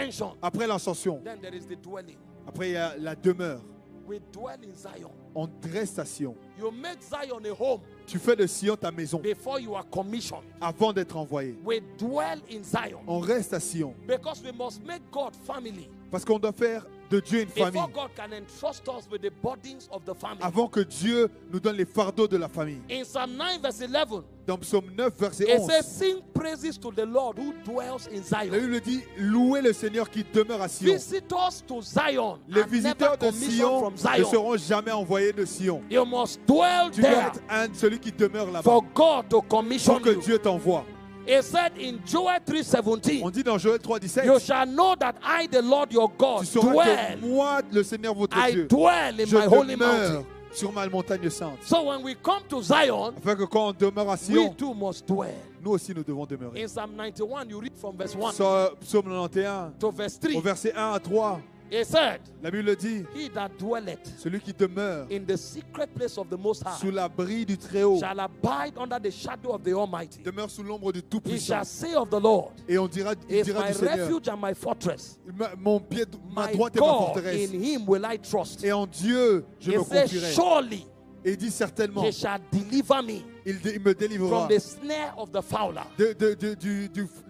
ascension, après l'ascension, then there is the dwelling. après il y a la demeure. We dwell in Zion. On dresse à Sion. You make Zion a home Tu fais de Sion ta maison before you are commissioned. avant d'être envoyé. We dwell in Zion On reste à Sion because we must make God family parce qu'on doit faire de Dieu une famille before God can entrust us with the burdens of the family. avant que Dieu nous donne les fardeaux de la famille. In Psalm 9 verse 11, Dans Psaume 9, verset it 11, says, sing praises to the Lord who dwells in la Zion. Bible dit, louez le Seigneur qui demeure à Sion. Visitors to Zion Les are never visiteurs de commissioned Sion from ne Zion. seront jamais envoyés de Sion. You must dwell Tu dois there être celui qui demeure là-bas for God to pour commission que you. Dieu t'envoie. It said in Joel 3:17, On dit dans Joël 3, 17, you shall know that I, the Lord your God, tu sauras dwell. que moi, le Seigneur votre I Dieu, dwell in je my holy demeure mountain. sur ma montagne sainte. So when we come to Zion, Afin que quand on demeure à we Sion, too must dwell. nous aussi nous devons demeurer. In Psalm 91, you read from verse 1 Psaume 91, to verse au 3. verset 1 à 3, It said, la Bible dit, he that dwelleth celui qui demeure in the secret place of the Most High sous l'abri du Très-Haut, shall abide under the shadow of the Almighty. demeure sous l'ombre du He Tout-Puissant. shall say of the Lord, Et on dira, il is dira my du Seigneur, refuge and my fortress. mon pied, ma My droite et ma God, forteresse. in him will I trust. Et en Dieu, je me He says, confierai. surely Et il dit certainement, he shall deliver me il me délivrera from the snare of the fowler.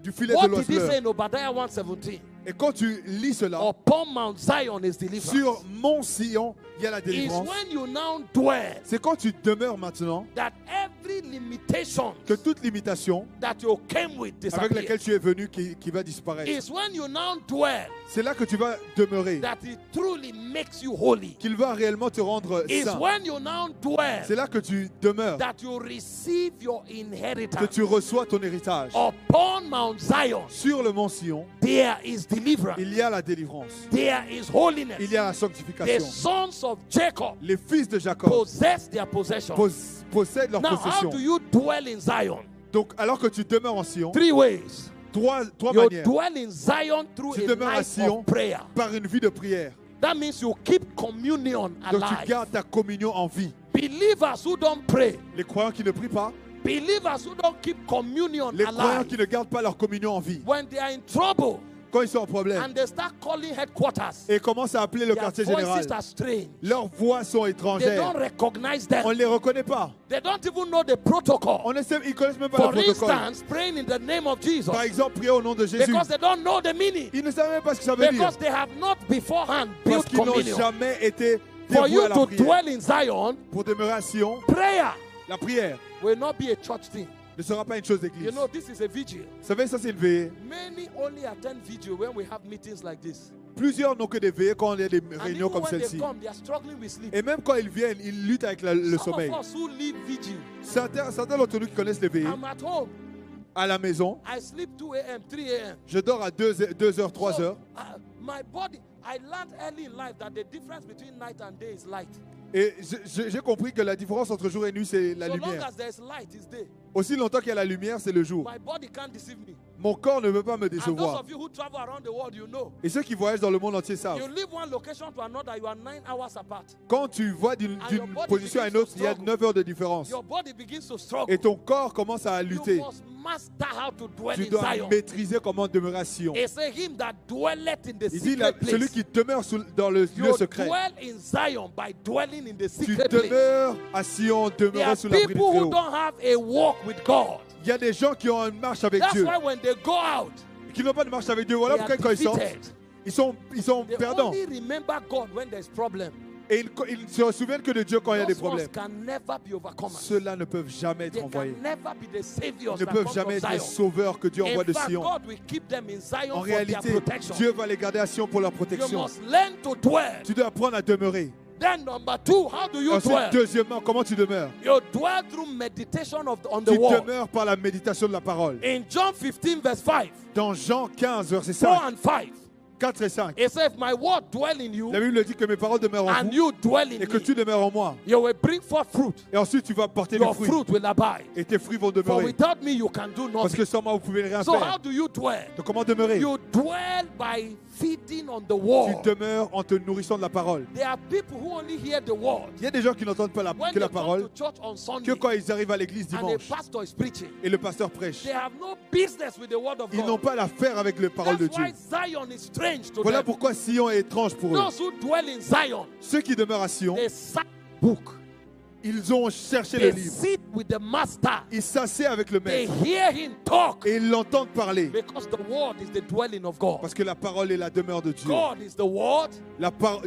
du filet de What did he l'oiseleur. say in Obadiah 1:17? Et quand tu lis cela, Upon Mount Zion is deliverance. sur mon Sion, il y a la Is délivrance. when you now dwell C'est quand tu demeures maintenant that every limitation que toute limitation that you came with avec laquelle disappears. tu es venu qui va disparaître. Is when you now dwell C'est là que tu vas demeurer, that it truly makes you holy. qu'il va réellement te rendre Is saint. when you now dwell C'est là que tu demeures, that you receive your que inheritance. tu reçois ton héritage. Upon Mount Zion Sur le mont Sion, there is deliverance. il y a la délivrance, There is holiness. il y a la The sanctification. sons of Jacob Les fils de Jacob possess their possession. possèdent leur Now, how possession. do you dwell in Zion? Donc, alors que tu demeures en Sion, Three ways. trois You manières. dwell in Zion through Tu a demeures à life Sion of prayer. par une vie de prière. That means you keep communion Donc, tu alive. gardes ta communion en vie. Believers who don't pray, Les croyants qui ne prient pas, believers who don't keep communion les croyants alive, qui ne gardent pas leur communion en vie, when they are in trouble quand ils sont en problème and they start calling headquarters, et commencent à appeler le their quartier voices général, are strange. leurs voix sont They étrangères. don't recognize On them. ne les reconnaît pas. They don't even know the protocol. Ils ne connaissent même pas For le protocole. instance, praying in the name of Jesus, Par exemple, prier au nom de Jésus. because they don't know the meaning, Ils ne savent même pas ce que ça veut dire. because they have not beforehand Parce built qu'ils n'ont communion. jamais été For dévoués you à la to prière. dwell in Zion, Pour demeurer à Sion, prayer la prière will not be a church thing. ne sera pas une chose You d'église. know, this is a vigil. Vous savez, ça c'est une veillée. Many only attend vigil when we have meetings like this. Plusieurs n'ont que des veillées quand il y a des And réunions even comme when they celle-ci. come, they are struggling with sleep. Et même quand ils viennent, ils luttent avec le Some sommeil. of us who leave vigil, Certains d'entre nous qui connaissent les veillées, I'm at home. à la maison, I sleep 2 a.m., 3 a.m. je dors à 2 heures, 3 So, heures. My body, I learned early in life that the difference between night and day is light. Et j'ai compris que la différence entre jour et nuit, c'est la So long lumière. as there's light, it's day. Aussi longtemps qu'il y a la lumière, c'est le jour. My body can't deceive me. Mon corps ne veut pas me And those décevoir. of you who travel around the world, you know. Et ceux qui voyagent dans le monde entier savent. You leave one location to another, you are 9 hours apart. Quand tu vas d'une And your body position à une begins autre, to il y a struggle. 9 heures de différence. Your body begins to struggle. Et ton corps commence à lutter. You must master how to dwell Tu in dois Zion. maîtriser comment demeurer à Sion. It's a him that dwelleth in the Il dit, secret celui place. qui demeure dans le lieu You secret. dwell in Zion by dwelling in the Tu secret place. demeures à Sion, There demeurer are sous l'abri du people who Très-Haut. don't have a walk with God. Il y a des gens qui ont une marche avec That's Dieu, why when they go out, qui n'ont pas de marche avec Dieu. Voilà they are pourquoi quand ils sortent, defeated. ils sont They perdants. only remember God when there's problem. Et ils ne se souviennent que de Dieu quand il y a des Those ones problèmes. can never be overcomers. Ceux-là ne peuvent jamais They être envoyés. can never be the saviors Ils ne that peuvent come jamais from être les Zion. sauveurs que Dieu envoie In de fact, Sion. God will keep them in Zion En for their réalité, protection. Dieu va les garder à Sion pour leur You protection. must learn to dwell. Tu dois apprendre à demeurer. Then number 2, how do you Ensuite, dwell? deuxièmement, comment tu demeures? You dwell through meditation on the Tu word. demeures par la méditation de la parole. In John 15 verse 5, Dans Jean 15, verset 4 5, and 5, 4 et 5, it says, my word dwell in you la Bible dit que mes paroles demeurent en and vous you dwell in et que me. tu demeures en moi. You will bring forth fruit. Et ensuite, tu vas porter des Your fruits. fruit will abide. Et tes fruits vont For demeurer. without me you can do Parce nothing. que sans moi, vous ne pouvez rien So how faire. do you dwell? Donc, comment demeurer? You dwell by feeding feeding on the Tu word. demeures en te nourrissant de la parole. There are people who only hear the word Il y a des gens qui n'entendent pas when que they la come parole, to church on Sunday que quand ils arrivent à l'église and a dimanche pastor is preaching. et le pasteur prêche. They have no business with the word of Ils n'ont God. pas l'affaire avec la parole de That's Dieu. why Zion is strange to Voilà them. pourquoi Sion est étrange pour eux. Those who dwell in Zion, Ceux qui demeurent à Sion, they cite book. ils ont cherché le They livre. sit with the master. Ils s'assoient avec le They maître hear him talk et ils l'entendent parler. because the word is the dwelling of God. Parce que la parole est la demeure de Dieu. God is the word.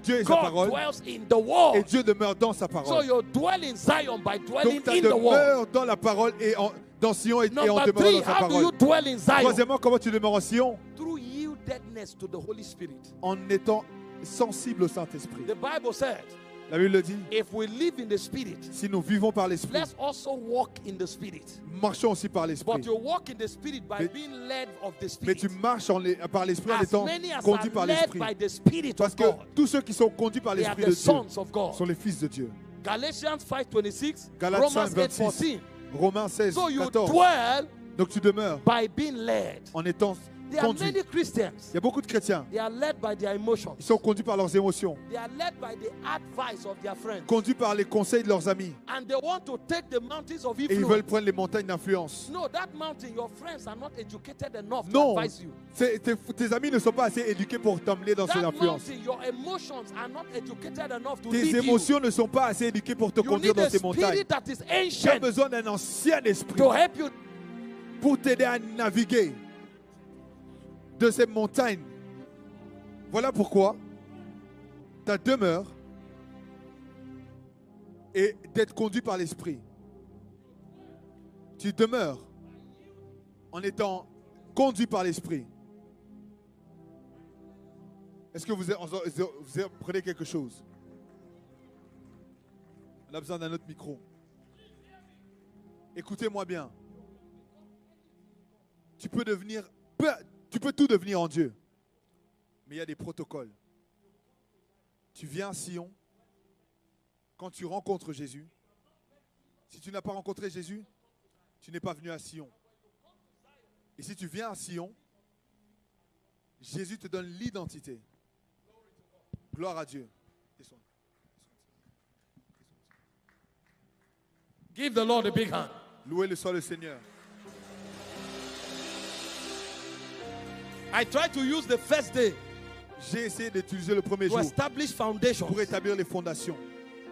Dieu est sa God parole dwells in the et word. Dieu demeure dans sa So parole. you dwell in Zion by dwelling Donc ta in the word. demeure dans la parole et dans Sion et en Number demeurant three, dans sa how do parole. you dwell in Zion? Troisièmement, comment tu demeures en Sion? Through yieldedness to the Holy Spirit. En étant sensible au Saint-Esprit. The Bible said, La Bible le dit, if we live in the Spirit, si nous vivons par l'Esprit, let's also walk in the Spirit. marchons aussi par l'Esprit. But you walk in the Spirit by Mais- being led of the Mais Spirit. tu marches par l'Esprit en As étant many as conduit are par led l'Esprit. by the Spirit Parce of que God, tous ceux qui sont conduits par they are l'Esprit the de Dieu sons of God. sont les fils de Dieu. Galatians 5:26, Galates Romans 5:26. 8:14. Romains 16, So you 14. dwell Donc tu demeures by being led. en étant There are conduit. many Christians. Il y a beaucoup de chrétiens. They are led by their emotions. Ils sont conduits par leurs émotions, They are led by the advice of their friends. conduits par les conseils de leurs amis. And they want to take the mountains of Et ils veulent influence. prendre les montagnes d'influence. No, that mountain, your friends are not educated enough to Non, advise you. tes amis ne sont pas assez éduqués pour t'emmener dans ces That influences. mountain, your emotions are not educated enough to Tes lead you. émotions ne sont pas assez éduquées pour te You conduire need dans a ces montagnes. spirit that is Tu as ancient besoin d'un ancien esprit to help you. pour t'aider à naviguer de ces montagnes. Voilà pourquoi ta demeure est d'être conduit par l'esprit. Tu demeures en étant conduit par l'esprit. Est-ce que vous prenez quelque chose? On a besoin d'un autre micro. Écoutez-moi bien. Tu peux tout devenir en Dieu. Mais il y a des protocoles. Tu viens à Sion. Quand tu rencontres Jésus, si tu n'as pas rencontré Jésus, tu n'es pas venu à Sion. Et si tu viens à Sion, Jésus te donne l'identité. Gloire à Dieu. Give the Lord a big hand. Louez-le soit le Seigneur. I try to use the first day J'ai essayé d'utiliser le premier to jour establish foundations. pour établir les fondations.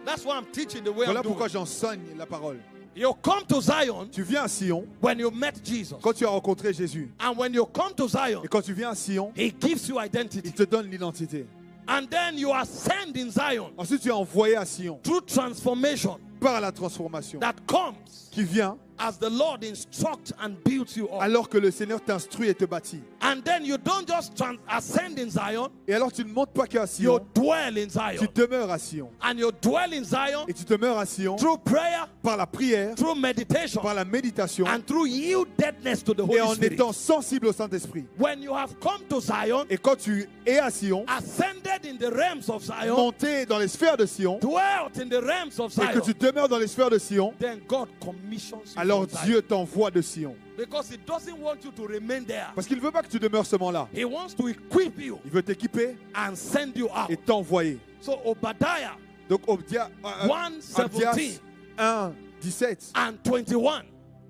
That's why I'm teaching the way Voilà I'm doing. pourquoi j'enseigne la parole. You come to Zion Tu viens à Sion when you met Jesus. quand tu as rencontré Jésus. And when you come to Zion, Et quand tu viens à Sion, He gives you il identity. te donne l'identité. And then you are sent in Zion Ensuite, tu es envoyé à Sion through transformation par la transformation that comes qui vient as the Lord instructs and builds you up. alors que le Seigneur t'instruit et te bâtit. And then you don't just ascend in Zion, Et alors, tu ne montes pas qu'à you Sion, dwell in tu Zion. demeures à Sion. And you dwell in Zion Et tu demeures à Sion through prayer, par la prière, through meditation, par la méditation and through yieldedness to the et Holy en Spirit. étant sensible au Saint-Esprit. When you have come to Zion, Et quand tu es à Sion, ascended in the realms of Zion, monté dans les sphères de Sion, dwelt in the realms of et que Zion, tu demeures dans les sphères de Sion, then God commissions you alors from Zion. Dieu t'envoie de Sion. Because He doesn't want you to remain there. Parce qu'il ne veut pas que tu demeures seulement là. He wants to equip you Il veut t'équiper and send you out. et t'envoyer. So Obadiah Donc Abdias 1:17 1, 17 and 21,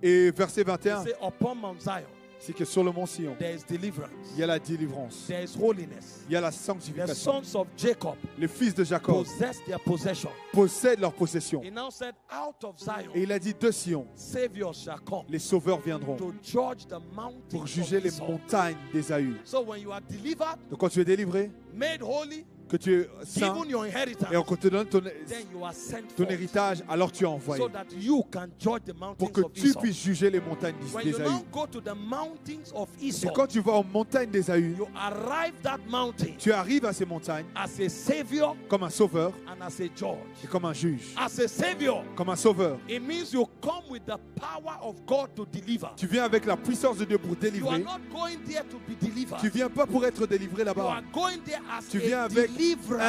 et verset he 21, say, upon Mount Zion c'est que sur le mont Sion, there is deliverance, il y a la délivrance, there is holiness. il y a la The sanctification. sons of Jacob Les fils de Jacob possess their possession. possèdent leur possession. He now said, out of Et Zion, il a dit de Sion, saviors shall come les sauveurs viendront to judge the mountains pour of juger les Esau. montagnes d'Ésaü. So when you are delivered, Donc quand tu es délivré, made holy, que tu es saint, given your inheritance, et qu'on te donne ton then you are sent forth héritage, alors tu es envoyé so that you can judge the mountains pour que of tu Esau. puisses juger les montagnes When you d'Ésaü. now go to the mountains of Et Esau, quand tu vas aux montagnes d'Ésaü, you arrive that mountain tu arrives à ces montagnes as a savior comme un sauveur and as a judge. et comme un juge. As a savior, Comme un sauveur. it means you come with the power of God to deliver. Tu viens avec la puissance de Dieu pour You are délivrer. not going there to be delivered. Tu viens pas pour être délivré You là-bas. are going there as Tu a viens avec deliverer.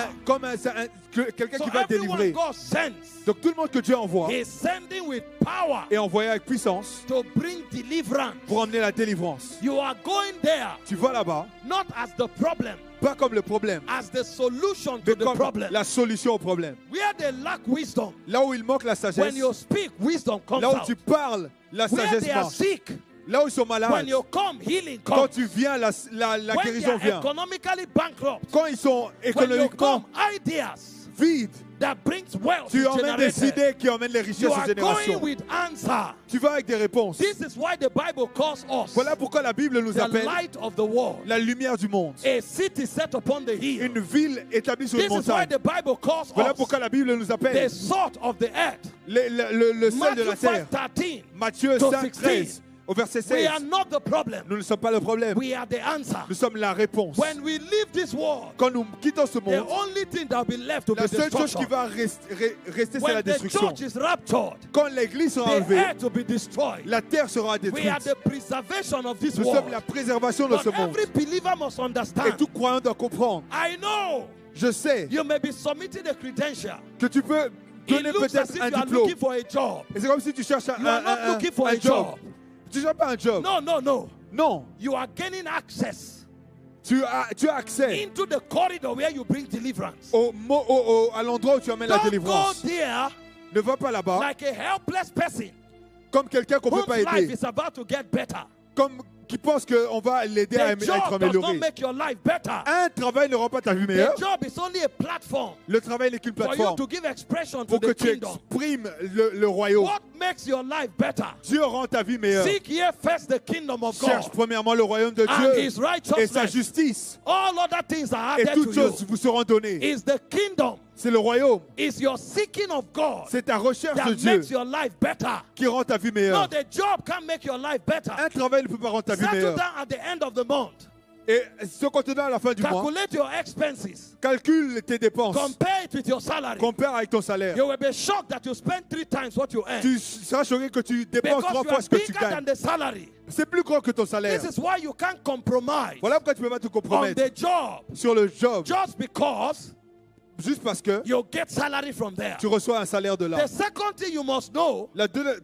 Quelqu'un So qui va everyone délivrer. God sends, Donc tout le monde que Dieu envoie He is sending with power est envoyé avec puissance to bring deliverance. pour emmener la délivrance. You are going there Tu vas là-bas, not as the problem, pas comme le problème, as the solution to mais the comme problem. la solution au problème. Where they lack wisdom, Là où il manque la when sagesse, you speak, wisdom comes là où out. tu parles, la Where sagesse they are marche. sick, Là où ils sont when malades, you come, healing quand comes. tu viens, la When they guérison are vient. economically bankrupt, Quand ils sont when you économiquement come, ideas vides, that brings wealth tu emmènes des generated. idées qui emmènent les You richesses aux are générations. going with answer. Tu vas avec des réponses. This is why the Bible calls us Voilà pourquoi la Bible nous the appelle light of the world. la lumière du monde. A city set upon the hill. Une ville établie sur une This is why montagne. the Bible calls Voilà us pourquoi la Bible nous the appelle salt of the earth. le sel de Matthew la terre. 5:13. Matthieu to 5, 16. 13, au verset We 16. are not the problem. Nous ne sommes pas le problème. We are the answer. Nous sommes la réponse. When we leave this world, Quand nous quittons ce the monde, only thing that will be left to be la seule chose qui destruction. va rester, c'est la When the destruction. church is raptured, Quand l'église sera the enlevée, earth will be destroyed. la terre sera We détruite. are the preservation of this Nous world. sommes la préservation de But ce monde. every believer must Et understand. tout croyant doit comprendre. I know Je sais you may be submitting a credential. que tu peux It donner looks as peut-être if un you are diplôme. looking for a job. Et c'est comme si tu cherches You are not looking for un a job. job. Tu ne cherches pas un job. No, no, no. Non. You are gaining access Tu as accès into the corridor where you bring deliverance. à l'endroit où tu amènes la Don't go délivrance. there Ne va pas là-bas like a helpless person comme quelqu'un qu'on ne peut whose pas life aider. is about to get better. Comme qui pense qu'on va l'aider à The être job does not amélioré. make your life better. Un travail ne rend pas ta vie The meilleure. job is only a platform Le travail n'est qu'une for you plateforme to give expression to pour que the tu kingdom. exprimes le royaume. What makes your life better? Dieu rend ta vie meilleure. Seek ye first the kingdom of Cherche God premièrement le royaume de and Dieu his et sa righteousness. justice. All other things are Et added toutes to you. choses vous seront données. Is the kingdom, C'est le royaume. is your seeking of God C'est ta recherche de that Dieu makes your life better. qui rend ta vie No, meilleure. the job can't make your life better. Un travail ne peut pas rendre ta vie Settle meilleure. down at the end of the month. Et ce contenant à la fin du mois, Calculate your expenses. calcule tes dépenses. Compare it with your salary. Compare avec ton salaire. You will be shocked that you spend 3 times what you earn. Tu seras choqué que tu dépenses Because 3 you fois are ce que tu bigger than gagnes. the salary. C'est plus grand que ton salaire. This is why you can't compromise Voilà pourquoi tu ne peux pas te on compromettre the job sur le job just because juste parce que you get salary from there. tu reçois un salaire de là. The second thing you must know La deuxième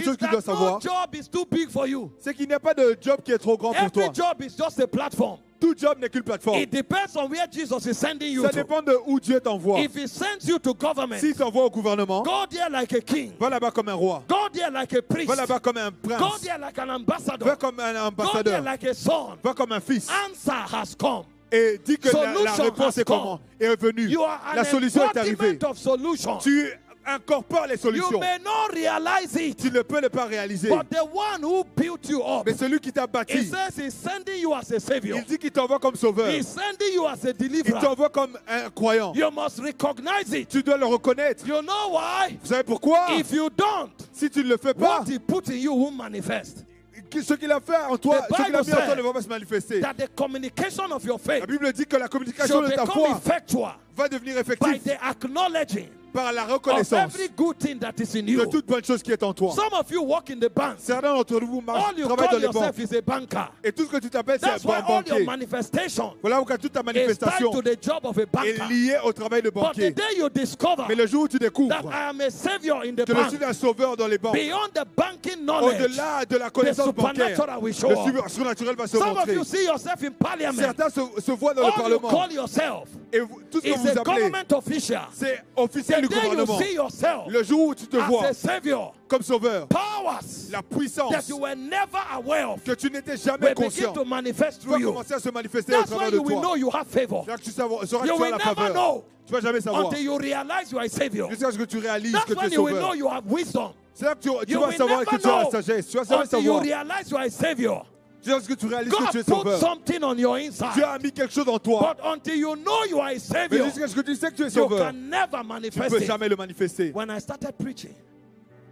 is chose que tu dois that no savoir, job is too big for you. c'est qu'il n'y a pas de job qui est trop grand pour toi. Every job is just a platform. Tout job n'est qu'une plateforme. It depends on where Jesus is sending you Ça to. dépend de où Dieu t'envoie. If he sends you to government, S'il t'envoie au gouvernement, go there like a king. va là-bas comme un roi. Go there like a priest. Va là-bas comme un Go prince. there like an ambassador. Va comme un Go there ambassadeur. like a son. Va comme un fils. Answer has come. Et dis que la Solution réponse has est comment? Est venue. You are La an solution est arrivée. embodiment of solution. Tu incorpores les You solutions. may not realize it, Tu ne peux ne pas réaliser. but the one who built you up, Mais celui qui t'a he bâti, says he's sending you as a savior. il dit qu'il t'envoie comme sauveur. He's sending you as a Il deliverer. t'envoie comme un croyant. You must recognize it. Tu dois le reconnaître. You know why? Vous savez pourquoi? If you don't, Si tu ne le fais pas, what he put in you will manifest. ce qu'il a fait en toi, The ce qu'il a Bible mis en toi said ne va pas se manifester. That the communication of your faith La Bible dit que la communication should de ta become foi effectual va devenir by effective the acknowledging par la of reconnaissance every good thing that is in de you. toute bonne chose qui est en toi. Some of you work in the bank. Certains d'entre vous All you travaillent dans call les banques. yourself is a banker. Et tout ce que tu t'appelles, c'est That's why un all your banquier. manifestation Voilà pourquoi toute ta is manifestation tied to the job of a est banker. liée au travail de But the banquier. day you discover Mais le jour où tu that découvres I am a savior in the que je suis bank, un sauveur dans les banques, beyond the banking knowledge, au-delà de la the connaissance bancaire, supernatural will show le up. surnaturel va se Some of montrer. you see yourself in parliament. Certains se voient dans le All you Parlement. call yourself Et tout ce que is vous a appelez, government official. c'est officiel The du day you gouvernement. see yourself Le jour où tu te as vois a savior, comme sauveur, powers la that puissance you were never aware of que tu n'étais jamais will begin conscient to manifest va through you. commencer à se manifester au That's travers why de you will know toi. you have favor C'est là que tu sauras que You tu as will la never faveur. know Tu vas jamais savoir. until you realize you are a savior. Jusqu'à ce que tu réalises That's que tu when es you will know sauveur. you have wisdom. C'est là que tu You vas will savoir que never tu as la know sagesse. Tu vas jamais until you savoir. realize you are a savior. Jusqu'à ce que tu réalises que tu es God put sauveur. something on your Dieu inside. a mis quelque chose en toi. But until you know you are a Mais savior, jusqu'à ce que tu sais que tu es you sauveur, can never tu ne manifest peux it. jamais le manifester. When I started preaching,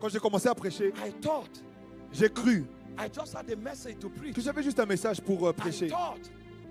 Quand j'ai commencé à prêcher, I thought j'ai cru I just had a message to preach. que j'avais juste un message pour I prêcher. thought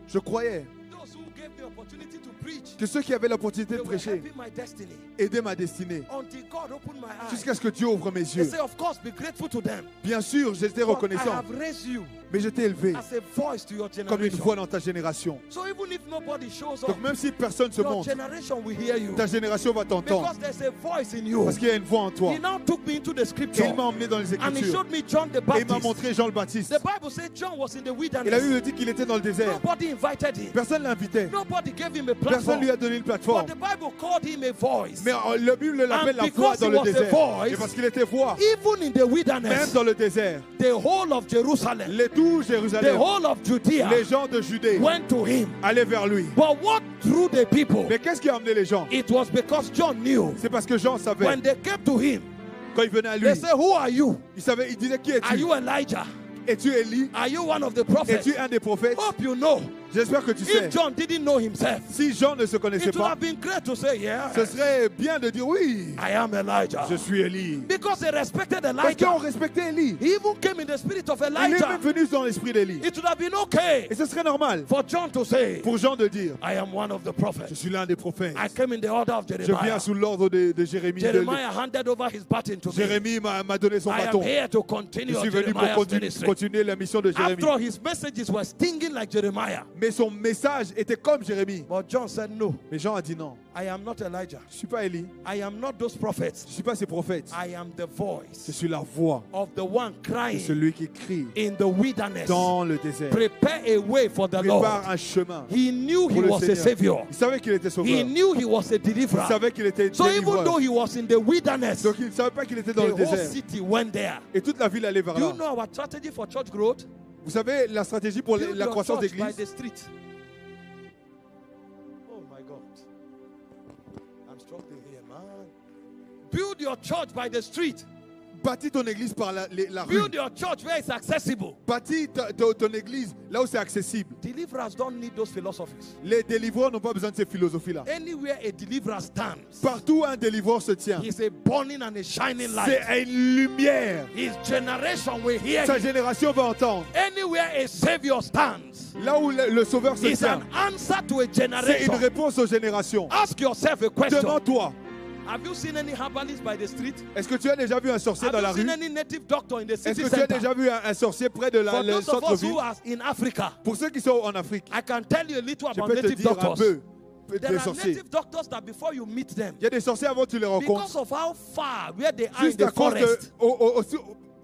Je croyais those who gave me opportunity to preach, que ceux qui avaient l'opportunité they de were prêcher helping my destiny. aidaient ma destinée. Until God opened my eyes. Jusqu'à ce que Dieu ouvre mes They yeux. say, of course, be grateful to them. Bien sûr, j'étais But I reconnaissant, have raised you mais je t'ai élevé as a voice to your comme une generation. voix dans ta génération. So even if nobody shows Donc up, même si personne ne se your montre, generation will hear you. ta génération va t'entendre. Because there's a voice in you. Parce qu'il y a une voix en toi. He now took me into the Et scripture. il m'a emmené dans les And he Écritures. showed me John the Et il m'a Baptist. montré Jean le Baptiste. The Bible says John was in the Et la wilderness. Bible dit qu'il était dans le désert. Nobody invited him. Personne ne l'invitait. Nobody gave him a Personne ne lui platform. a donné une But plateforme. the Bible called him a voice. Mais la Bible l'appelle And la voix because dans he le was a désert. voice, Et parce qu'il était voix, Even in the même wilderness, dans le désert, the whole of Jerusalem, les tout the Jérusalem, whole of Judea les gens de Judée went to him. allaient vers lui. But what drew the people? Mais qu'est-ce qui a amené les gens? It was because John knew. C'est parce que Jean savait. When they came to him, Quand il venait à lui, they said, who are you? il savait, il disait qui Are es-tu? you Elijah? Es-tu Élie? Are you one of the prophets? Es-tu un des prophètes? Hope you know. J'espère que tu sais. If John didn't know himself, Si Jean ne se connaissait it would pas, have been great to say, yeah, ce serait bien de dire oui, I am Elijah. je suis Élie. Because they respected Parce qu'on Elijah. respectait Élie. He even came in the spirit of Il est même Elijah. venu dans l'esprit d'Élie. It would have been okay Et ce serait normal for John to say, pour Jean de dire, I am one of the je prophets. suis l'un des prophètes. I came in the order of Je viens Jeremiah. sous l'ordre de Jérémie. Jeremiah handed over his baton to me. Jérémie m'a donné son I am bâton. here to Je continue suis venu pour Jeremiah's ministry. continuer la mission de Jérémie. After all, his messages were stinging like Jeremiah. Mais son message était comme Jérémie. But John said, no, Mais Jean a dit non, I am not Elijah. je ne suis pas Élie, I am not those prophets. je ne suis pas ces prophètes. I am the Je voice suis la voix of the one de crying celui qui crie in the wilderness. dans le désert. Prepare a way for the Lord. Prépare un chemin. He knew he Pour le was a Seigneur. savior. Il savait qu'il était He sauveur. knew he was a Il deliverer. savait qu'il était So even though délivreur. he was in the wilderness, Donc il ne savait pas qu'il était dans the le whole désert. city went there. Et toute la ville allait vers Do you là. know our strategy for church growth? Vous savez la stratégie pour Build la your croissance church by d'église? the street. Oh my God. I'm struggling here, man. Build your church by the street. Bâtis ton église par la rue. Build your church where it's accessible. Bâtis ton église là où c'est accessible. Deliverers don't need those philosophies. Les délivreurs n'ont pas besoin de ces philosophies-là. Anywhere a deliverer stands, Partout où un délivreur se tient, he's a burning and a shining light. c'est une lumière. His generation will hear Sa him. génération va entendre. Anywhere a savior stands, Là où le sauveur se it's tient, an answer to a c'est une generation. réponse aux générations. Ask yourself a question. Demande-toi, Have you seen any herbalists by the street? est-ce que tu as déjà vu un sorcier dans Have la you rue? seen any native doctor in the Est-ce city que tu as center? déjà vu un sorcier près de For le those of us centre-ville? who are in Africa, Pour ceux qui sont en Afrique, I can tell you a little je about peux te native dire un doctors. peu There des are sorciers. native doctors that before you meet them, Il y a des sorciers avant que tu les because rencontres. of how far where they are in Juste à the cause de forest,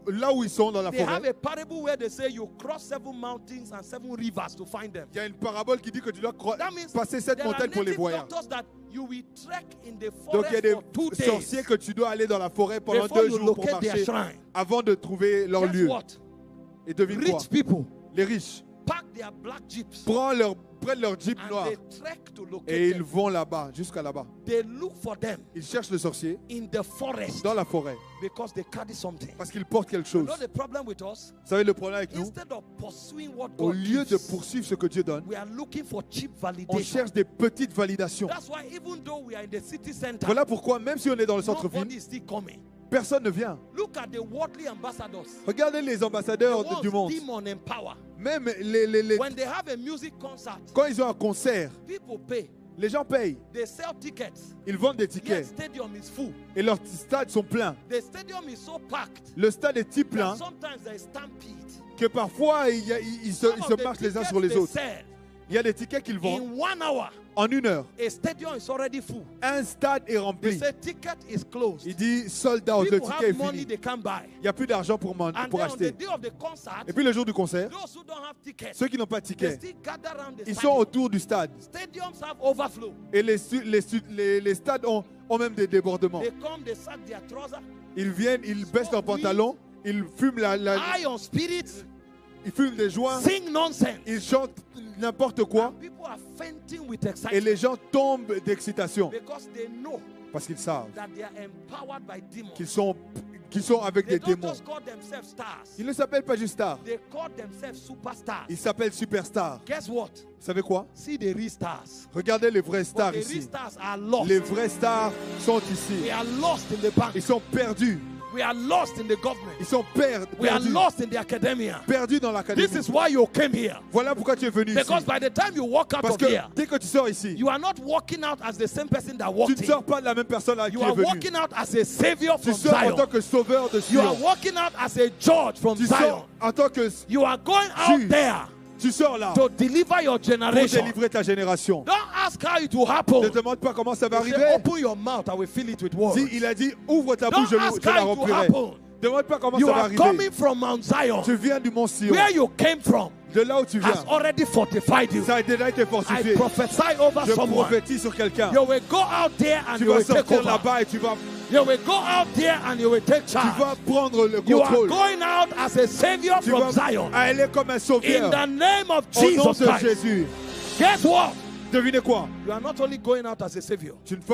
là où ils sont dans la they have forêt. a parable where they say you cross 7 mountains and 7 rivers to find them. Il y a une parabole qui dit que tu dois That means passer 7 there are montagnes pour les native voir. doctors that you will trek in the Donc il y a forest des for 2 days sorciers que tu dois aller dans la forêt pendant before 2 you jours pour locate their marcher shrine. avant de trouver leur Guess lieu. what? Et devine quoi? Rich people Les riches pack their black jeeps prennent leur jeep noir and they trek to locate et ils them. vont là-bas, jusqu'à là-bas. They look for them Ils cherchent le sorcier in the forest dans la forêt because they carry something. parce qu'il porte quelque You chose. know the problem with us? Vous savez le problème avec nous? Instead of pursuing what Au God lieu de gives, poursuivre ce que Dieu donne, we are looking for cheap on validation. cherche des petites validations. That's why even though we are in the city center, Voilà pourquoi même si on est dans le nobody centre-ville, is still coming. personne ne vient. Look at the worldly ambassadors. Regardez les The ambassadeurs du ones monde. demon in power. Même When they have a music concert, quand ils ont un concert, people pay. les gens payent. They sell tickets. Ils vendent des Yet tickets stadium is full. et leurs stades sont pleins. The stadium is so packed Le stade est si that plein sometimes there is stampede. que parfois ils Some of se the marchent les uns tickets sur les they autres. sell, Il y a des tickets qu'ils vendent in 1 hour, en 1 heure. a stadium is already full. Un stade est They rempli. say ticket is closed. Il dit sold out, le People ticket est have money fini. they can't buy. Il n'y a plus d'argent pour And then on the acheter. day of the concert, Et puis le jour du concert, those who don't have tickets, ceux qui n'ont pas de they ticket, still gather around the ils sont stadium. autour du stade. Stadiums have overflow. Et les stades ont même des débordements. They come, they sack their trousers. Ils viennent, ils baissent leurs pantalons, ils fument High on spirits, ils fument des joints, sing nonsense. ils chantent n'importe quoi. And people are fainting with Et excitement les gens tombent d'excitation because they know parce qu'ils savent that they are empowered by demons. qu'ils sont avec They des don't démons. just call themselves stars. Ils ne s'appellent pas juste stars, They call themselves superstars. ils s'appellent superstars. Guess what? Vous savez quoi? See the real stars. Regardez les vrais But stars the real ici. stars are lost. Les vrais stars sont ici. They are lost in the bank. Ils sont perdus. We are lost in the government. Ils sont We are perdus. lost in the academia. Perdus dans l'académie. This is why you came here. Voilà pourquoi tu es venu ici. Because by the time you walk out Parce of que here, dès que tu sors ici, you are not walking out as the same person that tu walked ne in. sors pas de la même personne à qui You est are venu. walking out as a savior Tu from sors en tant Zion. que sauveur de You are Sion. walking out as a judge from Tu Zion. sors en tant que... You are going out Juge. there Tu sors là to deliver your pour generation. délivrer ta génération. Don't ask how it will happen. Ne demande pas comment ça va He arriver. said, open your mouth, I will fill it with words. Si il a dit, ouvre ta Don't bouche, je ask la how it will remplirai. happen. Demande pas comment You ça va are arriver. coming from Mount Zion. Tu viens du mont Sion. Where you came from De là où tu has viens, already fortified you. ça a déjà été I fortifié. prophesy over Je someone. prophétise sur quelqu'un. You will go out there and Tu you vas will take sortir over. là-bas et tu vas You will go out there and you will take Tu charge. vas prendre le You are contrôle. going out as a savior Tu from vas Zion. aller comme un In sauveur. the name of Au nom Jesus de Christ. Jésus. Guess what? Devinez quoi? You are not only going out as a savior. Tu ne vas